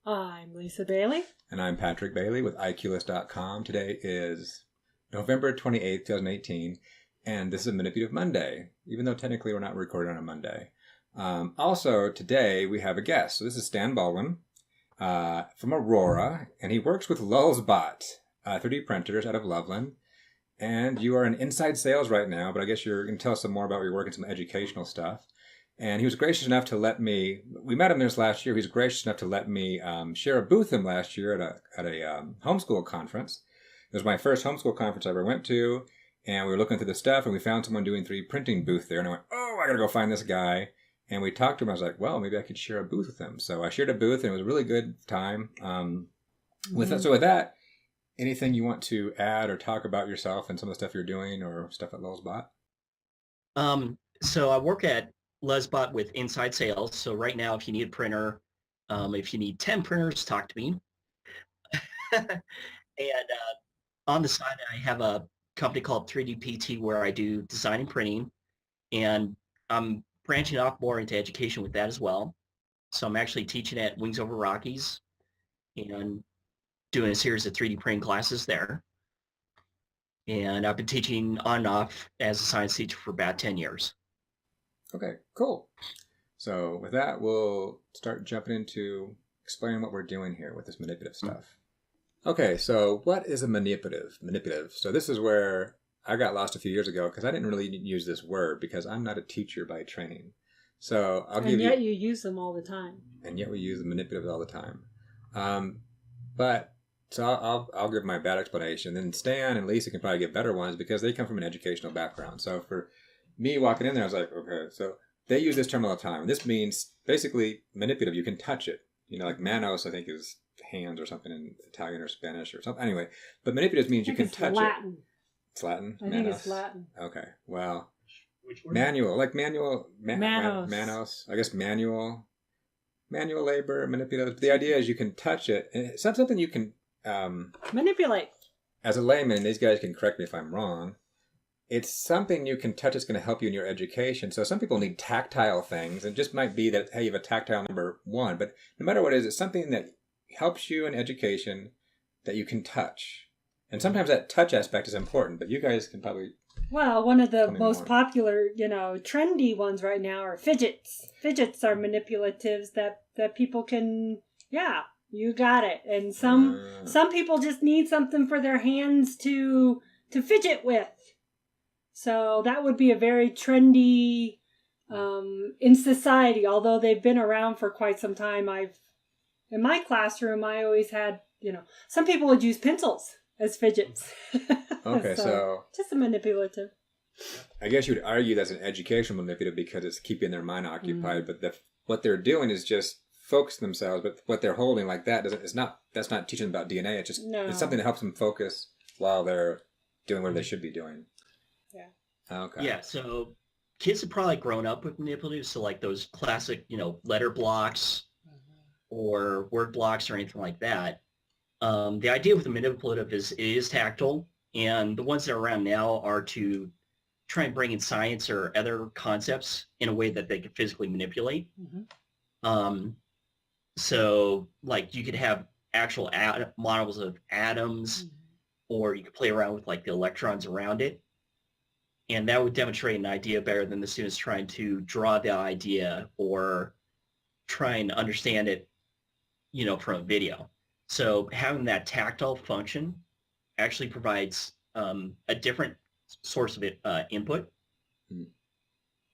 I'm Lisa Bailey. And I'm Patrick Bailey with IQlist.com. Today is November 28th, 2018, and this is Manipulative Monday, even though technically we're not recording on a Monday. Also, today we have a guest. So this is Stan Baldwin from Aurora, and he works with Lulzbot 3D printers out of Loveland. And you are in inside sales right now, but I guess you're going to tell us some more about where you're working, some educational stuff. And he was gracious enough to let me, we met him this last year, he was gracious enough to let me share a booth with him last year at a homeschool conference. It was my first homeschool conference I ever went to, and we were looking through the stuff, and we found someone doing 3D printing booth there, and I went, oh, I gotta go find this guy. And we talked to him, I was like, well, maybe I could share a booth with him. So I shared a booth, and it was a really good time. With that, anything you want to add or talk about yourself and some of the stuff you're doing or stuff at Lulzbot? So I work at Lulzbot with inside sales. So right now, if you need a printer, if you need 10 printers, talk to me. And on the side, I have a company called 3D PT where I do design and printing. And I'm branching off more into education with that as well. So I'm actually teaching at Wings Over Rockies and doing a series of 3D printing classes there. And I've been teaching on and off as a science teacher for about 10 years. Okay, cool. So with that, we'll start jumping into explaining what we're doing here with this manipulative stuff. Okay, so what is a manipulative? So this is where I got lost a few years ago because I didn't really use this word because I'm not a teacher by training. So I'll give you... And yet you use them all the time. And yet we use the manipulative all the time. So I'll give my bad explanation. Then Stan and Lisa can probably give better ones because they come from an educational background. So for me walking in there, I was like, okay, so they use this term all the time. This means basically manipulative. You can touch it. You know, like manos, I think, is hands or something in Italian or Spanish or something. Anyway, but manipulative means you can touch Latin. it. It's Latin? I think it's Latin. Okay, well, Which word? manual, like manual, Manos. manos, I guess manual labor, manipulative. The idea is you can touch it. And it's not something you can... manipulate. As a layman, these guys can correct me if I'm wrong, it's something you can touch that's going to help you in your education. So some people need tactile things. It just might be that, hey, you have a tactile number 1. But no matter what it is, it's something that helps you in education that you can touch. And sometimes that touch aspect is important, but you guys can probably... Well, one of the most popular, trendy ones right now are fidgets. Fidgets are manipulatives that people can, you got it. And some people just need something for their hands to fidget with. So that would be a very trendy in society, although they've been around for quite some time. In my classroom, I always had, some people would use pencils as fidgets. Okay, so just a manipulative. I guess you would argue that's an educational manipulative because it's keeping their mind occupied, but what they're doing is just focus themselves, but what they're holding like that that's not teaching about DNA. It's just it's something that helps them focus while they're doing what they should be doing. Yeah. Okay. Yeah, so kids have probably grown up with manipulatives, so like those classic, letter blocks or word blocks or anything like that. The idea with the manipulative is it is tactile, and the ones that are around now are to try and bring in science or other concepts in a way that they can physically manipulate. So like you could have actual models of atoms, or you could play around with like the electrons around it. And that would demonstrate an idea better than the students trying to draw the idea or try and understand it, from a video. So having that tactile function actually provides a different source of input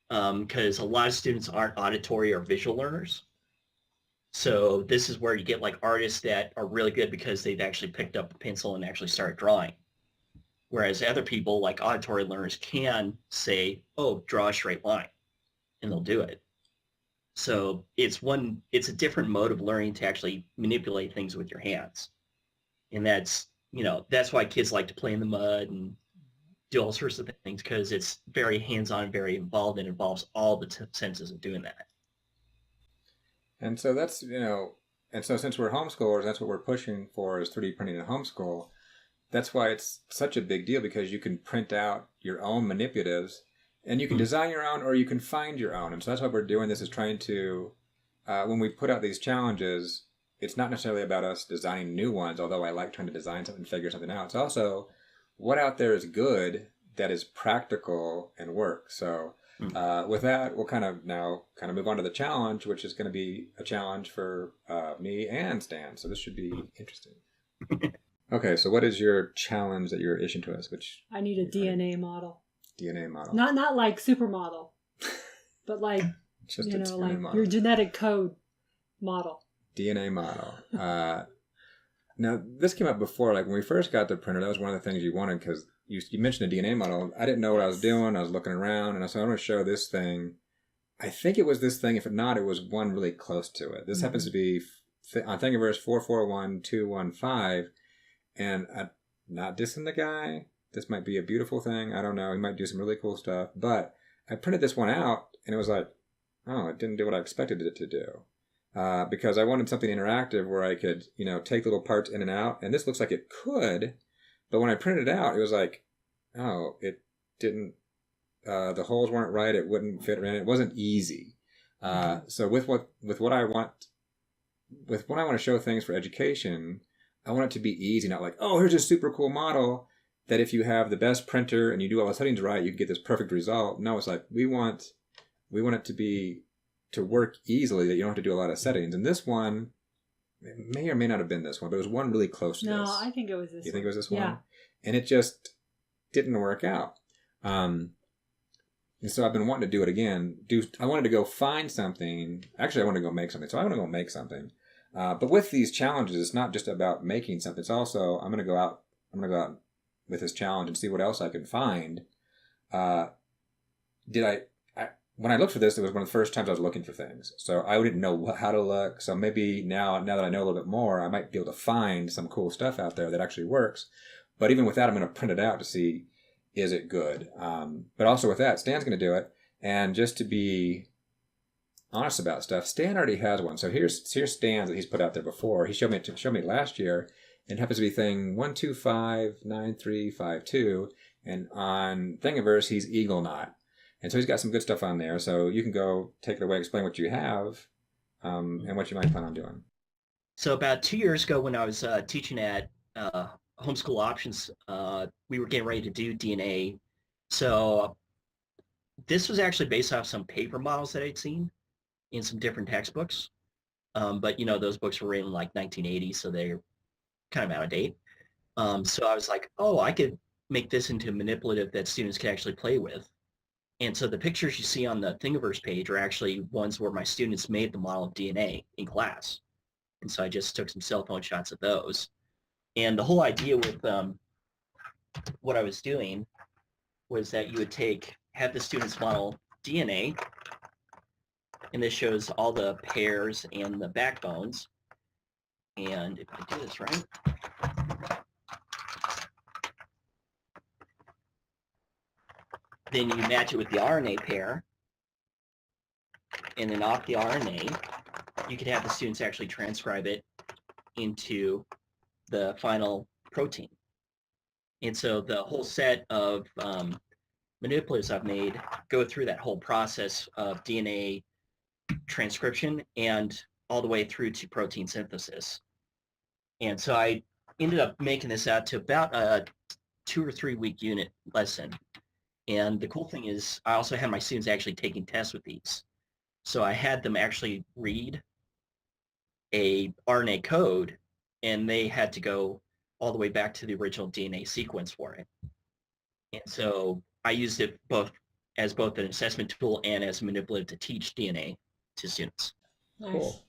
because a lot of students aren't auditory or visual learners. So this is where you get like artists that are really good because they've actually picked up a pencil and actually started drawing. Whereas other people, like auditory learners, can say, oh, draw a straight line, and they'll do it. So it's a different mode of learning to actually manipulate things with your hands. And that's why kids like to play in the mud and do all sorts of things, because it's very hands-on, very involved, and involves all the senses of doing that. And so that's, and so since we're homeschoolers, that's what we're pushing for is 3D printing in homeschool. That's why it's such a big deal, because you can print out your own manipulatives and you can design your own or you can find your own. And so that's why we're doing this, is trying to, when we put out these challenges, it's not necessarily about us designing new ones, although I like trying to design something, figure something out. It's also what out there is good that is practical and works. So with that, we'll kind of move on to the challenge, which is going to be a challenge for me and Stan. So this should be interesting. Okay, so what is your challenge that you're issuing to us? Which I need a DNA model. DNA model. Not like supermodel, but like just like model. your genetic code model. DNA model. Now this came up before. Like when we first got the printer, that was one of the things you wanted because you mentioned a DNA model. I didn't know what I was doing. I was looking around, and I said, "I want to show this thing." I think it was this thing. If not, it was one really close to it. This happens to be on Thingiverse 441215. And I'm not dissing the guy. This might be a beautiful thing. I don't know. He might do some really cool stuff. But I printed this one out, and it was like, oh, it didn't do what I expected it to do. Because I wanted something interactive where I could, take little parts in and out. And this looks like it could. But when I printed it out, it was like, oh, it didn't. The holes weren't right. It wouldn't fit in. It wasn't easy. So with what I want to show things for education, I want it to be easy, not like, oh, here's a super cool model that if you have the best printer and you do all the settings right, you can get this perfect result. No, it's like we want it to work easily, that you don't have to do a lot of settings. And this one, it may or may not have been this one, but it was one really close to this. No, I think it was this one. You think it was this one? Yeah. And it just didn't work out. And so I've been wanting to do it again. I wanted to go find something. Actually, I wanted to go make something. So I want to go make something. But with these challenges, it's not just about making something. It's also I'm going to go out with this challenge and see what else I can find. When I looked for this, it was one of the first times I was looking for things. So I didn't know how to look. So maybe now that I know a little bit more, I might be able to find some cool stuff out there that actually works. But even with that, I'm going to print it out to see, is it good? But also with that, Stan's going to do it. And just to be honest about stuff, Stan already has one. So here's Stan's that he's put out there before. He showed me last year. It happens to be thing 1259352, and on Thingiverse he's Eagle Knot, and so he's got some good stuff on there. So you can go take it away, explain what you have, and what you might plan on doing. So about 2 years ago, when I was teaching at Homeschool Options, we were getting ready to do DNA. So this was actually based off some paper models that I'd seen in some different textbooks. But, those books were written like 1980, so they're kind of out of date. So I was like, oh, I could make this into manipulative that students can actually play with. And so the pictures you see on the Thingiverse page are actually ones where my students made the model of DNA in class. And so I just took some cell phone shots of those. And the whole idea with what I was doing was that you would have the students model DNA, and this shows all the pairs and the backbones. And if I do this right, then you match it with the RNA pair, and then off the RNA, you could have the students actually transcribe it into the final protein. And so the whole set of manipulatives I've made go through that whole process of DNA transcription and all the way through to protein synthesis. And so I ended up making this out to about a 2 or 3 week unit lesson. And the cool thing is I also had my students actually taking tests with these. So I had them actually read a RNA code, and they had to go all the way back to the original DNA sequence for it. And so I used it both as an assessment tool and as a manipulative to teach DNA to students. Cool.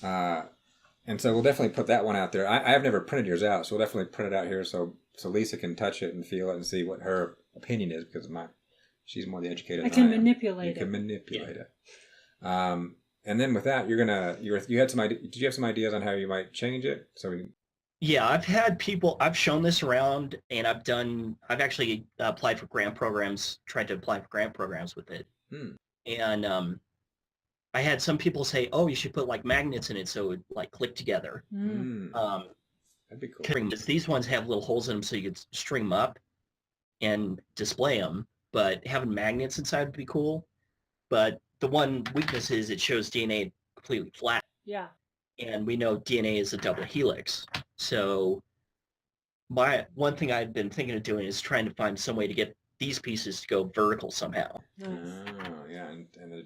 And so we'll definitely put that one out there. I have never printed yours out, so we'll definitely print it out here so Lisa can touch it and feel it and see what her opinion is, because she's more the educated. I can manipulate it. You can manipulate it. And then with that, you had some idea. Did you have some ideas on how you might change it? Yeah, I've shown this around, and I've actually applied for grant programs, tried to apply for grant programs with it. And I had some people say, oh, you should put like magnets in it so it would like click together. That'd be cool. These ones have little holes in them so you could string them up and display them, but having magnets inside would be cool. But the one weakness is it shows DNA completely flat. Yeah. And we know DNA is a double helix. So one thing I've been thinking of doing is trying to find some way to get these pieces to go vertical somehow. Oh, yeah.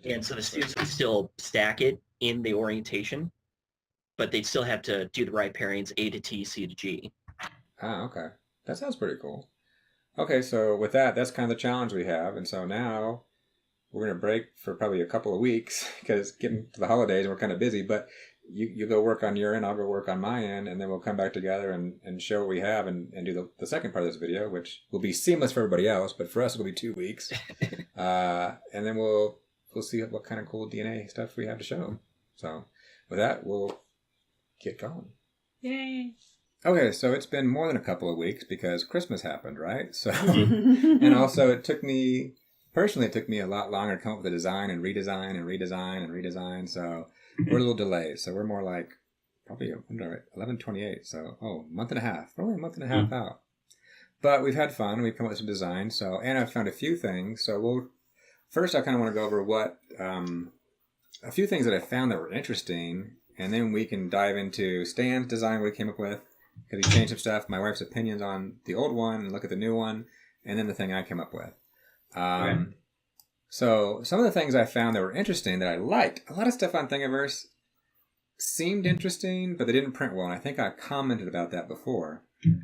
And so the students would still stack it in the orientation, but they'd still have to do the right pairings, A to T, C to G. Ah, okay. That sounds pretty cool. Okay, so with that, that's kind of the challenge we have. And so now we're going to break for probably a couple of weeks because getting to the holidays and we're kind of busy. But you go work on your end, I'll go work on my end, and then we'll come back together and show what we have and do the second part of this video, which will be seamless for everybody else, but for us it'll be 2 weeks. And then we'll see what kind of cool DNA stuff we have to show. So with that, we'll get going. Yay! Okay, so it's been more than a couple of weeks because Christmas happened, right? So, and also it took me a lot longer to come up with a design and redesign and redesign and redesign. So we're a little delayed. So we're more like probably 11/28. So a month and a half, probably a month and a half out. But we've had fun. We've come up with some designs. So and I've found a few things. So first I kind of want to go over what a few things that I found that were interesting, and then we can dive into Stan's design, what he came up with. Because he changed some stuff, my wife's opinions on the old one, and look at the new one, and then the thing I came up with. Okay. So some of the things I found that were interesting that I liked, a lot of stuff on Thingiverse seemed interesting, but they didn't print well, and I think I commented about that before.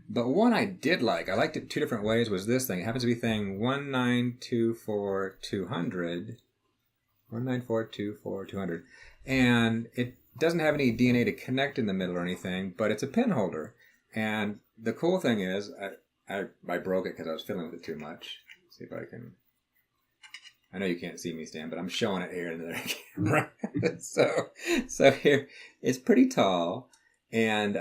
But one I did like, I liked it 2 different ways, was this thing. It happens to be thing 1924200, 19424 and it doesn't have any DNA to connect in the middle or anything, but it's a pin holder. And the cool thing is, I broke it because I was fiddling with it too much. Let's see if I can. I know you can't see me, Stan, but I'm showing it here in the camera. So here, it's pretty tall, and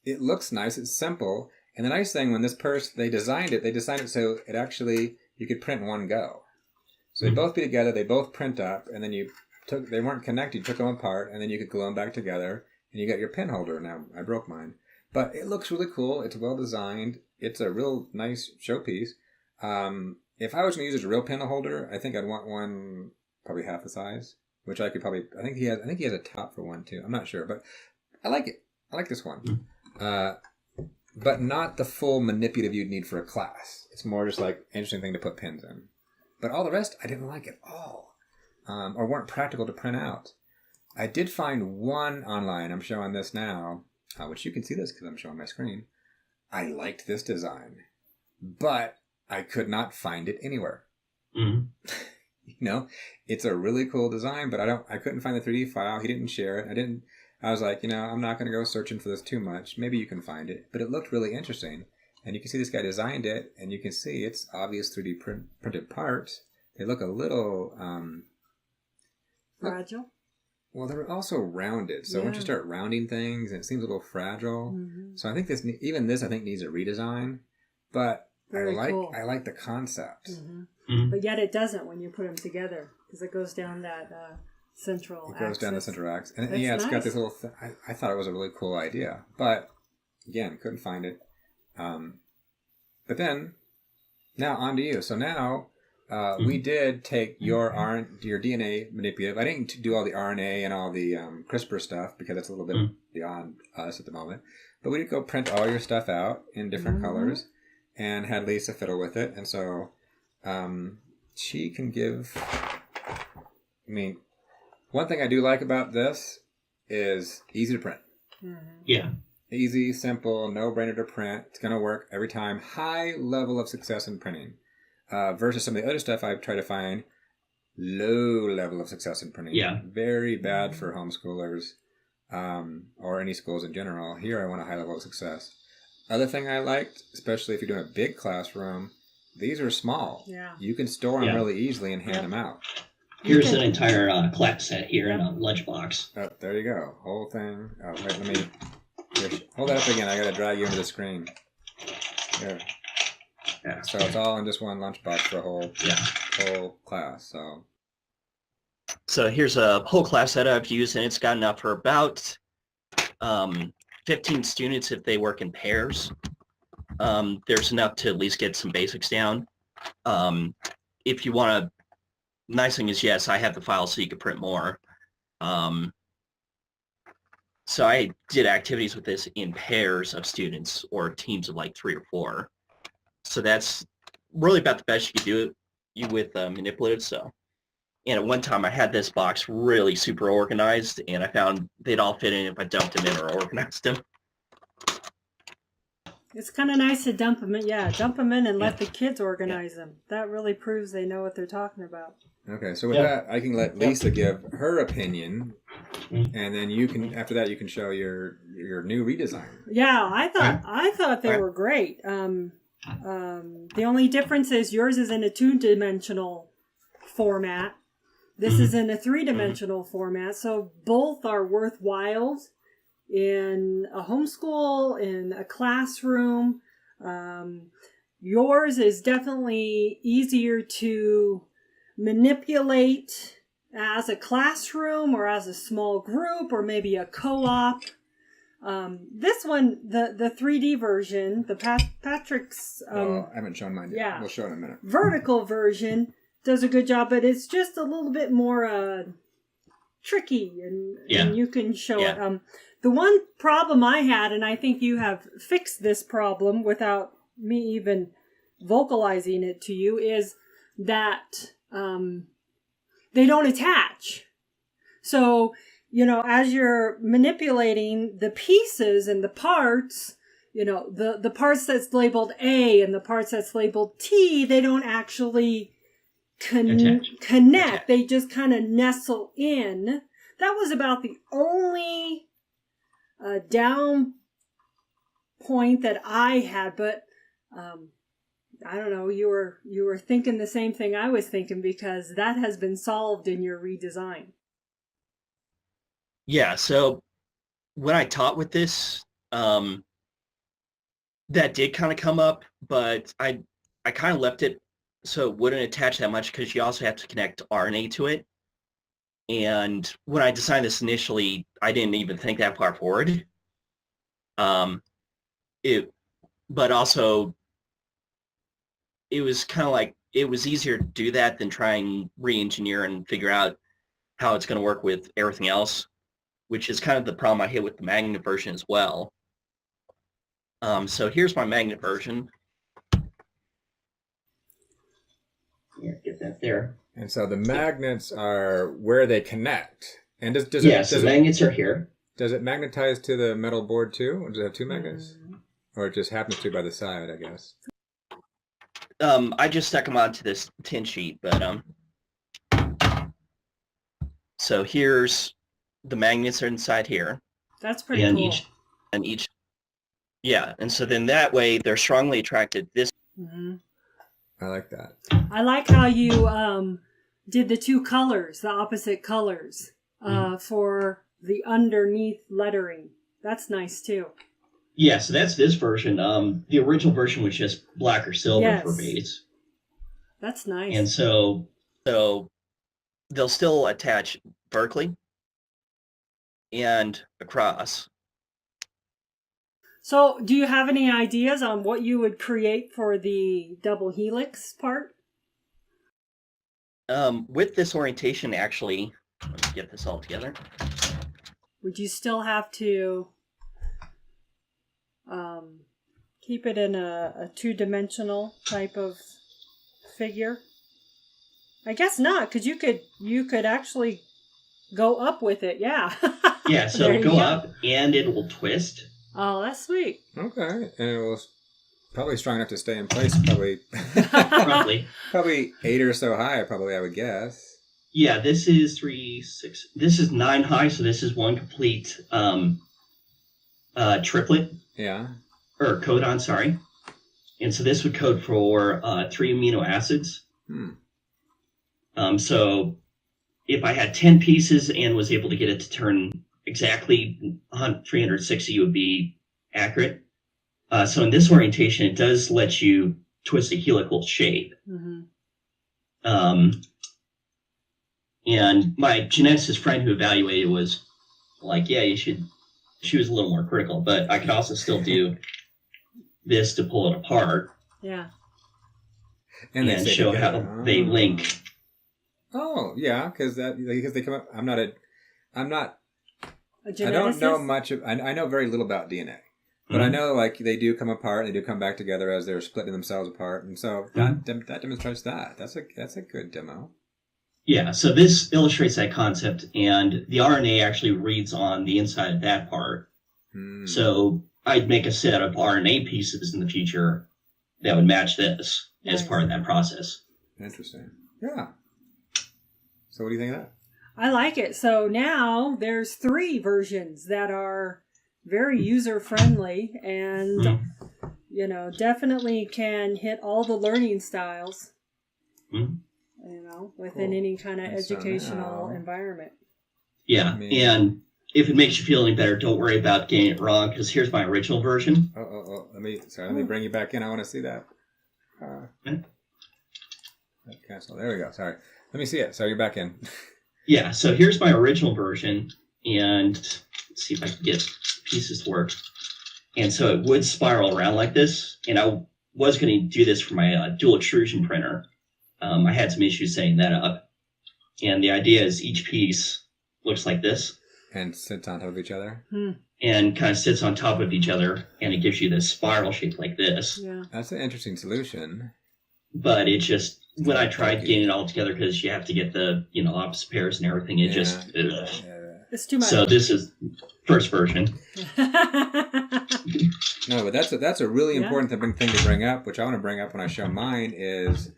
it looks nice. It's simple, and the nice thing when they designed it so it actually you could print in one go. So they both be together. They both print up, and then they weren't connected. You took them apart, and then you could glue them back together. And you got your pen holder. Now, I broke mine. But it looks really cool. It's well designed. It's a real nice showpiece. If I was going to use it as a real pen holder, I think I'd want one probably half the size, which I could probably, I think he has a top for one too. I'm not sure, but I like it. I like this one. But not the full manipulative you'd need for a class. It's more just like interesting thing to put pens in. But all the rest, I didn't like at all. Or weren't practical to print out. I did find one online, I'm showing this now, which you can see this because I'm showing my screen. I liked this design, but I could not find it anywhere. It's a really cool design, but I couldn't find the 3D file. He didn't share it. I was like, I'm not going to go searching for this too much. Maybe you can find it, but it looked really interesting. And you can see this guy designed it, and you can see it's obvious 3D printed parts. They look a little fragile. Well, they're also rounded. So once you start rounding things, it seems a little fragile. Mm-hmm. So I think this I think needs a redesign. But cool. I like the concept. Mm-hmm. Mm-hmm. But yet it doesn't when you put them together because it goes down that central axis. It goes down the central axis. And it's got this little I thought it was a really cool idea. But again, couldn't find it. But then, now on to you. So now... we did take your DNA manipulative. I didn't do all the RNA and all the CRISPR stuff because that's a little bit beyond us at the moment. But we did go print all your stuff out in different colors and had Lisa fiddle with it. And so she can give... one thing I do like about this is easy to print. Mm-hmm. Yeah. Easy, simple, no-brainer to print. It's going to work every time. High level of success in printing. Versus some of the other stuff I've tried to find, low level of success in printing. Yeah. Very bad for homeschoolers or any schools in general. Here I want a high level of success. Other thing I liked, especially if you're doing a big classroom, these are small. Yeah. You can store them really easily and hand them out. Here's an entire class set here in a lunchbox. Oh, there you go. Whole thing. Oh, wait, let me... hold that up again. I got to drag you into the screen. Here. Yeah, so it's all in just one lunchbox for a whole class. So here's a whole class that I've used, and it's got enough for about 15 students if they work in pairs. There's enough to at least get some basics down. If you want to, nice thing is, yes, I have the file so you can print more. So I did activities with this in pairs of students or teams of like 3 or 4. So that's really about the best you could do it with Manipulative. So, and at one time I had this box really super organized, and I found they'd all fit in if I dumped them in or organized them. It's kind of nice to dump them in. Yeah, dump them in and let the kids organize them. That really proves they know what they're talking about. Okay, so with that, I can let Lisa give her opinion, and then you can, after that, you can show your new redesign. Yeah, I thought they were great. The only difference is yours is in a 2-dimensional format. This is in a 3-dimensional format, so both are worthwhile in a homeschool, in a classroom. Yours is definitely easier to manipulate as a classroom or as a small group or maybe a co-op. This one, the 3D version, the Patrick's... I haven't shown mine yet. Yeah. We'll show it in a minute. Vertical version does a good job, but it's just a little bit more tricky, and you can show it. The one problem I had, and I think you have fixed this problem without me even vocalizing it to you, is that they don't attach. So, as you're manipulating the pieces and the parts, the parts that's labeled A and the parts that's labeled T, they don't actually connect. They just kind of nestle in. That was about the only down point that I had, but I don't know, you were thinking the same thing I was thinking, because that has been solved in your redesign. Yeah, so when I taught with this, that did kind of come up, but I kind of left it so it wouldn't attach that much, because you also have to connect RNA to it. And when I designed this initially, I didn't even think that far forward. But also, it was kind of like, it was easier to do that than try and re-engineer and figure out how it's going to work with everything else, which is kind of the problem I hit with the magnet version as well. So here's my magnet version. Yeah, get that there. And so the magnets are where they connect. And magnets are here. Does it magnetize to the metal board too? Or does it have 2 magnets? Or it just happens to by the side, I guess. I just stuck them onto this tin sheet, but so here's the magnets are inside here. That's pretty cool. And so then that way they're strongly attracted this. Mm-hmm. I like that. I like how you did the 2 colors, the opposite colors, for the underneath lettering. That's nice too. Yeah, so that's this version. The original version was just black or silver for base. That's nice. And so they'll still attach vertically and across. So do you have any ideas on what you would create for the double helix part? With this orientation, actually, let me get this all together. Would you still have to keep it in a 2-dimensional type of figure? I guess not, because you could actually go up with it. Yeah. Yeah, so it'll go up and it will twist. Oh, that's sweet. Okay, and it was probably strong enough to stay in place. Probably, probably 8 or so high. Probably, I would guess. Yeah, this is 3, 6. This is 9 high, so this is one complete triplet. Yeah. Or codon, sorry. And so this would code for 3 amino acids. So if I had 10 pieces and was able to get it to turn exactly 360, it would be accurate. So in this orientation, it does let you twist a helical shape. Mm-hmm. And my geneticist friend who evaluated was like, yeah, you should. She was a little more critical, but I could also still do this to pull it apart. Yeah. And show how they link. Oh, yeah, because they come up. I'm not geneticist? I don't know much. I know very little about DNA. But I know, like, they do come apart, and they do come back together as they're splitting themselves apart, and so that demonstrates that. That's a good demo. Yeah, so this illustrates that concept, and the RNA actually reads on the inside of that part. So I'd make a set of RNA pieces in the future that would match this as part of that process. Interesting. Yeah. So what do you think of that? I like it. So now there's 3 versions that are very user-friendly and, definitely can hit all the learning styles, within any kind of educational environment. Yeah, and if it makes you feel any better, don't worry about getting it wrong, because here's my original version. Let me bring you back in. I want to see that. Cancel. There we go. Sorry. Let me see it. So you're back in. Yeah, so here's my original version, and let's see if I can get pieces to work. And so it would spiral around like this, and I was going to do this for my dual extrusion printer. I had some issues setting that up, and the idea is each piece looks like this. And sits on top of each other? And kind of sits on top of each other, and it gives you this spiral shape like this. Yeah. That's an interesting solution. But it just, when I tried getting it all together, because you have to get the, opposite pairs and everything, it just, it's too much. So this is first version. No, but that's a really important thing to bring up, which I want to bring up when I show mine, is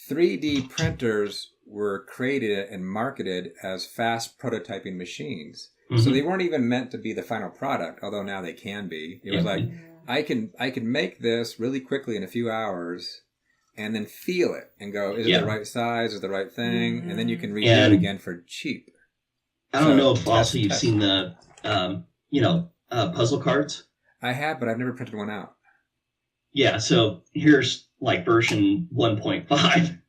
3D printers were created and marketed as fast prototyping machines. So they weren't even meant to be the final product, although now they can be. It was like, I can make this really quickly in a few hours and then feel it and go, is it the right size, is it the right thing? And then you can redo it again for cheap. I don't know if also you've seen the, puzzle cards. I have, but I've never printed one out. Yeah, so here's like version 1.5.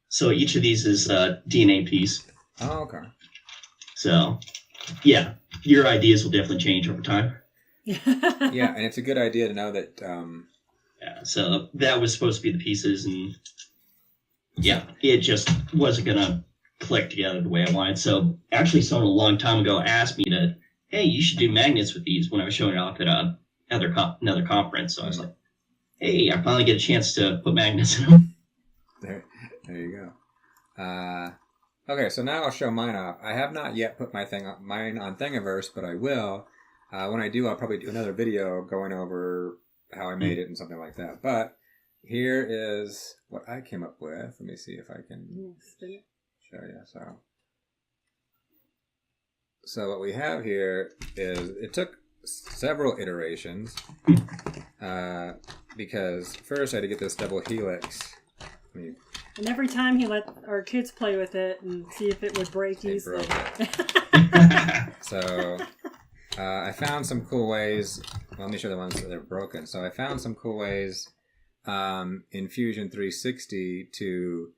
So each of these is a DNA piece. Oh, okay. So, yeah, your ideas will definitely change over time. Yeah, and it's a good idea to know that... Yeah, so that was supposed to be the pieces, and yeah, it just wasn't going to click together the way I wanted. So actually someone a long time ago asked me to, hey, you should do magnets with these when I was showing it off at another conference. So I was like, hey, I finally get a chance to put magnets in them. There you go. Okay, so now I'll show mine off. I have not yet put mine on Thingiverse, but I will. When I do, I'll probably do another video going over how I made it and something like that. But here is what I came up with. Let me see if I can show you. So what we have here is, it took several iterations because first I had to get this double helix. And every time he let our kids play with it and see if it would break easily. So I found some cool ways. Well, let me show the ones that are broken. So I found some cool ways in Fusion 360 to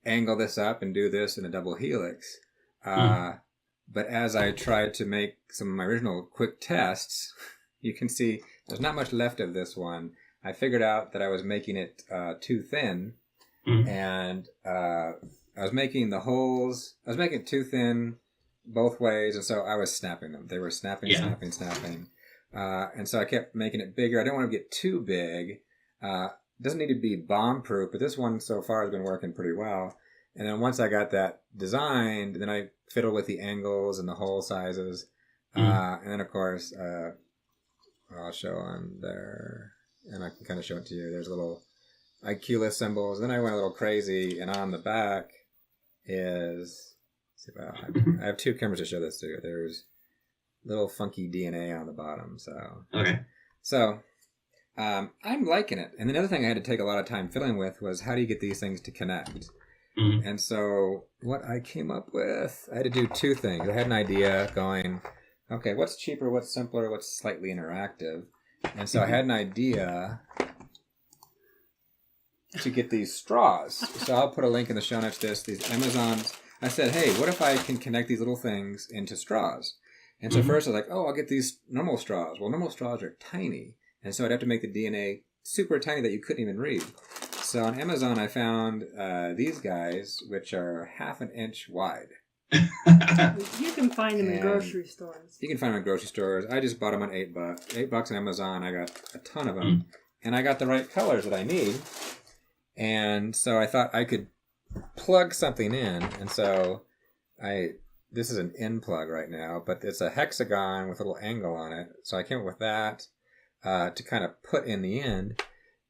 angle this up and do this in a double helix. But as I tried to make some of my original quick tests, you can see there's not much left of this one. I figured out that I was making it too thin. And I was making the holes, I was making it too thin both ways, and so I was snapping them. They were snapping. And so I kept making it bigger. I didn't want to get too big. It doesn't need to be bomb-proof, but this one so far has been working pretty well. And then once I got that designed, then I fiddled with the angles and the hole sizes. And then, of course, I'll show on there, and I can kind of show it to you. There's little IQ list symbols. Then I went a little crazy, and on the back is... I have 2 cameras to show this to you. There's little funky DNA on the bottom. So I'm liking it. And the other thing I had to take a lot of time fiddling with was, how do you get these things to connect? And so what I came up with, I had to do 2 things. I had an idea going, okay, what's cheaper, what's simpler, what's slightly interactive? And so I had an idea to get these straws. So I'll put a link in the show notes to this. These Amazons. I said, hey, what if I can connect these little things into straws? And so first I was like, oh, I'll get these normal straws. Well, normal straws are tiny. And so I'd have to make the DNA super tiny that you couldn't even read. So on Amazon, I found these guys, which are 1/2 inch wide. You can find them in grocery stores. You can find them in grocery stores. I just bought them on $8. $8 on Amazon. I got a ton of them. And I got the right colors that I need. And so I thought I could plug something in. And so this is an in plug right now, but it's a hexagon with a little angle on it. So I came up with that to kind of put in the end.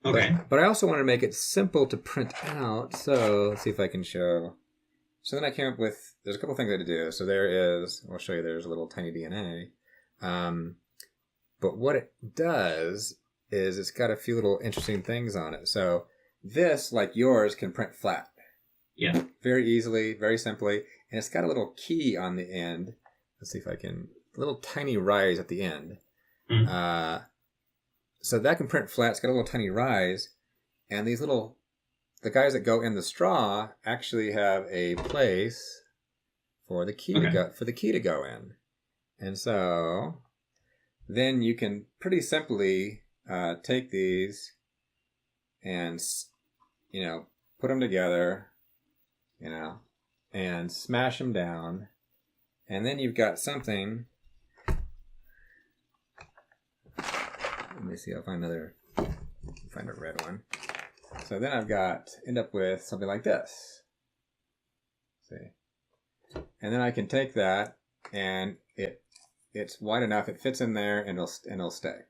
Okay. But I also wanted to make it simple to print out. So let's see if I can show. So then I came up with, there's a couple things I had to do. So I'll show you, there's a little tiny DNA. But what it does is it's got a few little interesting things on it. So this, like yours, can print flat. Yeah. Very easily, very simply. And it's got a little key on the end. Let's see if I can, a little tiny rise at the end. Mm-hmm. So that can print flat. It's got a little tiny rise. And these little, the guys that go in the straw actually have a place for the key to go in. And so then you can pretty simply take these and, put them together, and smash them down. And then you've got something. Let me see, I'll find a red one. So then end up with something like this. See? And then I can take that, and it's wide enough, it fits in there, and it'll stay.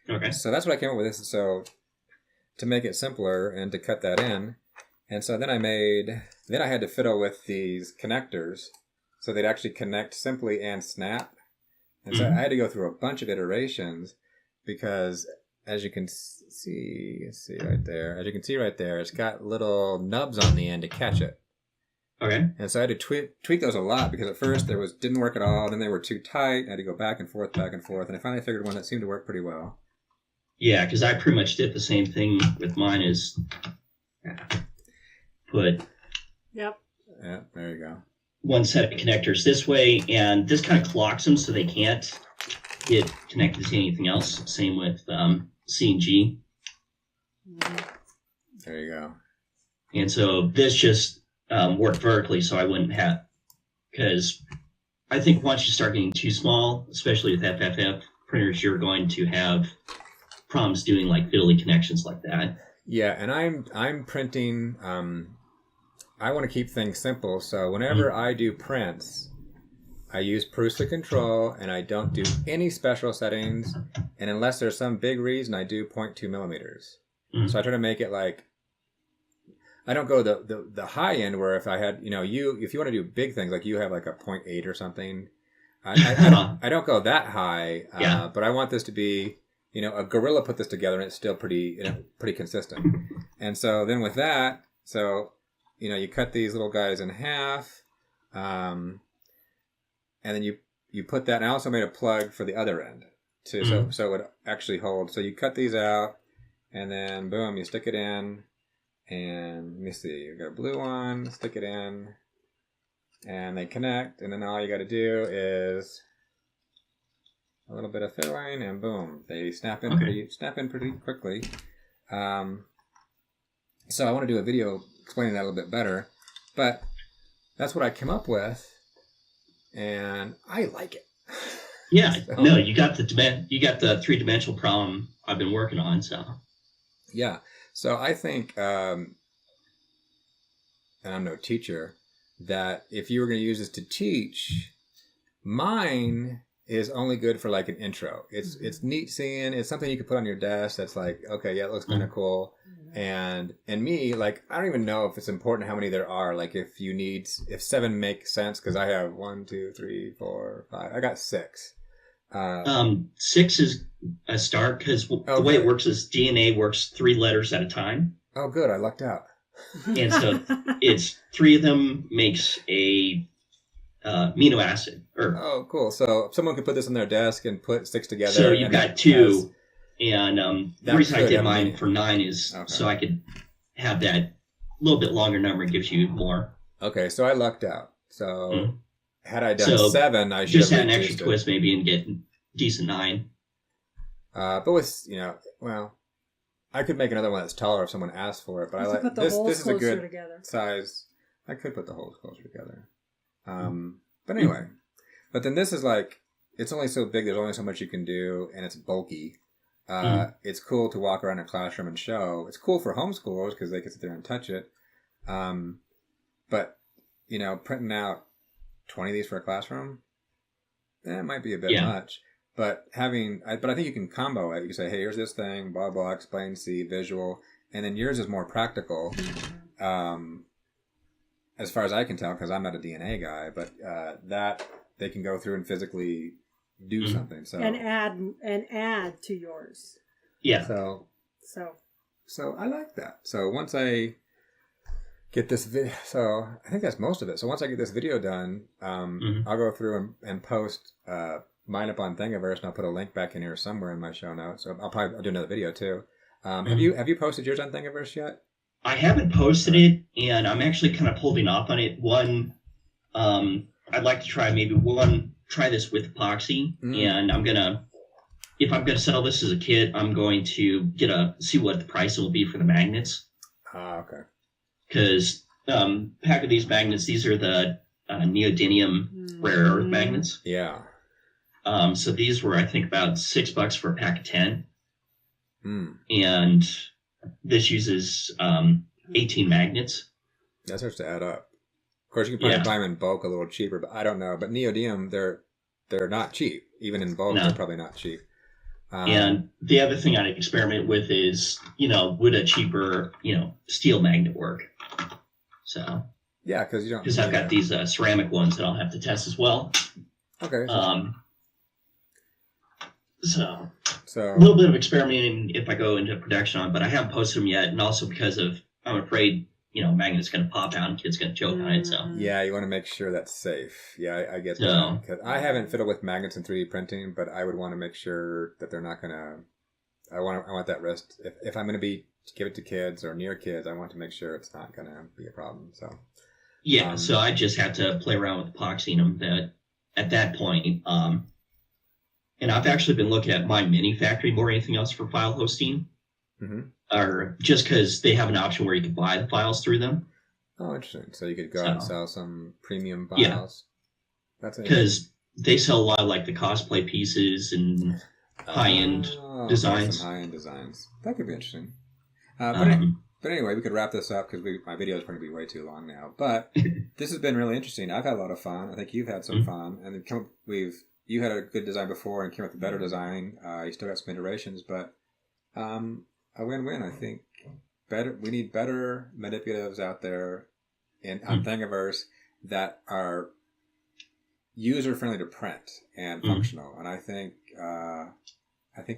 Okay. So that's what I came up with this. So to make it simpler and to cut that in. And so then I had to fiddle with these connectors so they'd actually connect simply and snap. And so I had to go through a bunch of iterations because as you can see right there, it's got little nubs on the end to catch it. Okay. And so I had to tweak those a lot because at first didn't work at all. Then they were too tight. I had to go back and forth. And I finally figured one that seemed to work pretty well. Yeah, because I pretty much did the same thing with mine is put... Yep. Yeah, there you go. One set of connectors this way, and this kind of clocks them so they can't get connected to anything else. Same with C and G. There you go. And so this just worked vertically, so I wouldn't have... Because I think once you start getting too small, especially with FFF printers, you're going to have problems doing like fiddly connections like that. Yeah, and I'm printing. I want to keep things simple, so whenever I do prints, I use Prusa Control, and I don't do any special settings. And unless there's some big reason, I do 0.2 millimeters. So I try to make it like. I don't go the high end where if I had if you want to do big things like you have like a 0.8 or something, I don't go that high. But I want this to be. A gorilla put this together and it's still pretty consistent. And so then with that, you cut these little guys in half, and then you put that. And I also made a plug for the other end too, so it would actually hold. So you cut these out, and then boom, you stick it in. And let me see, you got a blue one, stick it in, and they connect. And then all you got to do is a little bit of fiddling, and boom, they snap in pretty quickly. So I want to do a video explaining that a little bit better, but that's what I came up with, and I like it. Yeah, no, you got the 3-dimensional problem I've been working on. So yeah, so I think, and I'm no teacher, that if you were going to use this to teach, mine is only good for like an intro. It's neat seeing. It's something you could put on your desk that's like, okay, yeah, it looks kind of cool. And me, like, I don't even know if it's important how many there are. Like if 7 make sense, because I have 1, 2, 3, 4, 5. I got 6. 6 is a start because the way it works is DNA works 3 letters at a time. Oh, good. I lucked out. And so it's 3 of them makes a amino acid. Oh, cool. So someone could put this on their desk and put 6 together. So you've got 2. And the reason I did mine for 9 is so I could have that little bit longer number. It gives you more. Okay, so I lucked out. So had I done 7, I should just have add an extra twist maybe and get decent 9. But with I could make another one that's taller if someone asked for it. But I like this. This is a good size. I could put the holes closer together. But anyway, but then this is like, it's only so big, there's only so much you can do, and it's bulky. It's cool to walk around a classroom and show. It's cool for homeschoolers because they can sit there and touch it. But, you know, printing out 20 of these for a classroom, that might be a bit much. But I think you can combo it. You can say, hey, here's this thing, blah, blah, explain, see, visual. And then yours is more practical, as far as I can tell, because I'm not a DNA guy, but that they can go through and physically do something. So and add to yours. Yeah. So I like that. So once I get this video, so I think that's most of it. So once I get this video done, I'll go through and post mine up on Thingiverse, and I'll put a link back in here somewhere in my show notes. So I'll do another video too. Have you posted yours on Thingiverse yet? I haven't posted it, and I'm actually kind of holding off on it. One, I'd like to try try this with epoxy, and if I'm gonna sell this as a kit, I'm going to see what the price will be for the magnets. Okay. Because pack of these magnets, these are the neodymium rare earth magnets. Yeah. So these were, I think, about $6 for a pack of 10. And this uses 18 magnets. That starts to add up. Of course, you can probably buy them in bulk a little cheaper, but I don't know. But neodymium, they're not cheap. Even in bulk, they're probably not cheap. And the other thing I'd experiment with is, would a cheaper, steel magnet work? So yeah, because I've got these ceramic ones that I'll have to test as well. Okay. So a little bit of experimenting if I go into production on, but I haven't posted them yet, and also because I'm afraid magnet's going to pop out and kids going to choke on it. So yeah, you want to make sure that's safe. Yeah, I get that. Because I haven't fiddled with magnets and 3D printing, but I would want to make sure that they're not going to. I want that risk. If I'm going to give it to kids or near kids, I want to make sure it's not going to be a problem. So yeah, so I just have to play around with epoxying them. At that point, and I've actually been looking at My Mini Factory more than anything else for file hosting. Or just because they have an option where you can buy the files through them. Oh, interesting. So you could go out and sell some premium files. Yeah. That's because they sell a lot of like the cosplay pieces and high-end designs. Some high-end designs. That could be interesting. But anyway, we could wrap this up because my video is going to be way too long now. But this has been really interesting. I've had a lot of fun. I think you've had some fun, and you had a good design before and came up with a better design. You still got some iterations, but a win-win. I think we need better manipulatives out there on Thingiverse that are user-friendly to print and functional. And I think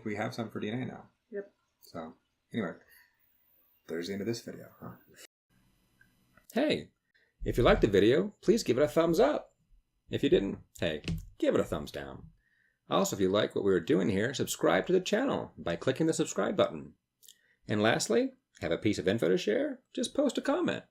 we have some for DNA now. Yep. So anyway, there's the end of this video. Hey, if you liked the video, please give it a thumbs up. If you didn't, hey, give it a thumbs down. Also, if you like what we were doing here, subscribe to the channel by clicking the subscribe button. And lastly, have a piece of info to share? Just post a comment.